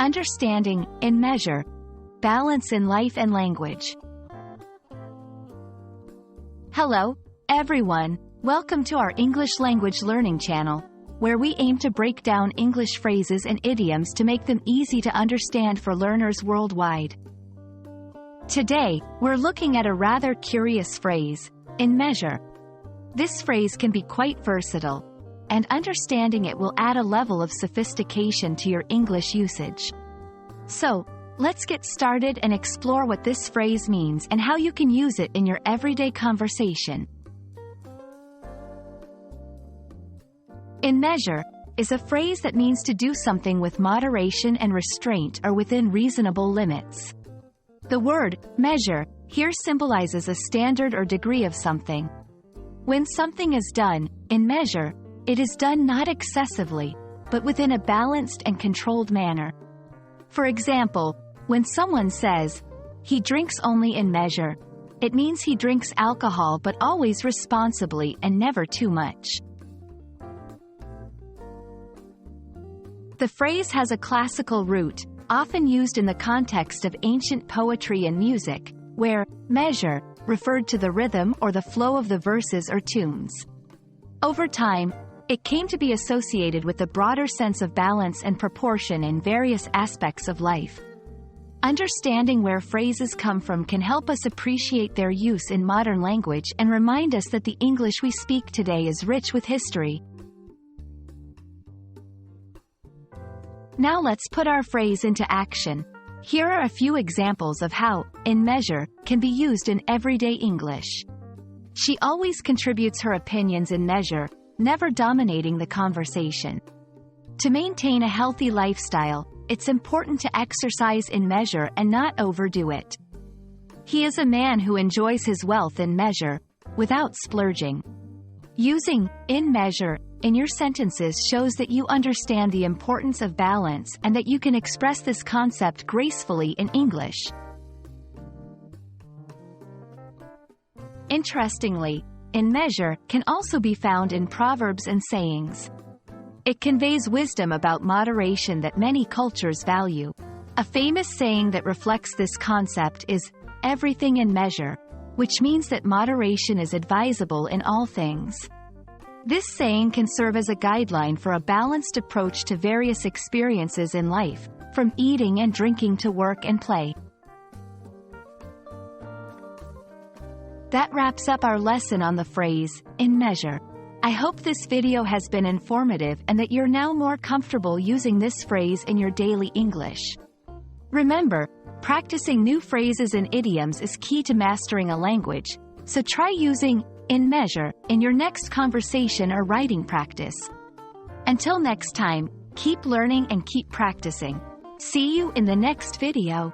Understanding, in measure, balance in life and language. Hello, everyone. Welcome to our English language learning channel, where we aim to break down English phrases and idioms to make them easy to understand for learners worldwide. Today, we're looking at a rather curious phrase, in measure. This phrase can be quite versatile, and understanding it will add a level of sophistication to your English usage. So, let's get started and explore what this phrase means and how you can use it in your everyday conversation. In measure is a phrase that means to do something with moderation and restraint or within reasonable limits. The word measure here symbolizes a standard or degree of something. When something is done in measure, it is done not excessively, but within a balanced and controlled manner. For example, when someone says, "He drinks only in measure," it means he drinks alcohol but always responsibly and never too much. The phrase has a classical root, often used in the context of ancient poetry and music, where measure referred to the rhythm or the flow of the verses or tunes. Over time, it came to be associated with the broader sense of balance and proportion in various aspects of life. Understanding where phrases come from can help us appreciate their use in modern language and remind us that the English we speak today is rich with history. Now let's put our phrase into action. Here are a few examples of how in measure can be used in everyday English. She always contributes her opinions in measure, never dominating the conversation. To maintain a healthy lifestyle, it's important to exercise in measure and not overdo it. He is a man who enjoys his wealth in measure, without splurging. Using in measure in your sentences shows that you understand the importance of balance and that you can express this concept gracefully in English. Interestingly, in measure can also be found in proverbs and sayings. It conveys wisdom about moderation that many cultures value. A famous saying that reflects this concept is, "Everything in measure," which means that moderation is advisable in all things. This saying can serve as a guideline for a balanced approach to various experiences in life, from eating and drinking to work and play. That wraps up our lesson on the phrase, in measure. I hope this video has been informative and that you're now more comfortable using this phrase in your daily English. Remember, practicing new phrases and idioms is key to mastering a language, so try using in measure in your next conversation or writing practice. Until next time, keep learning and keep practicing. See you in the next video.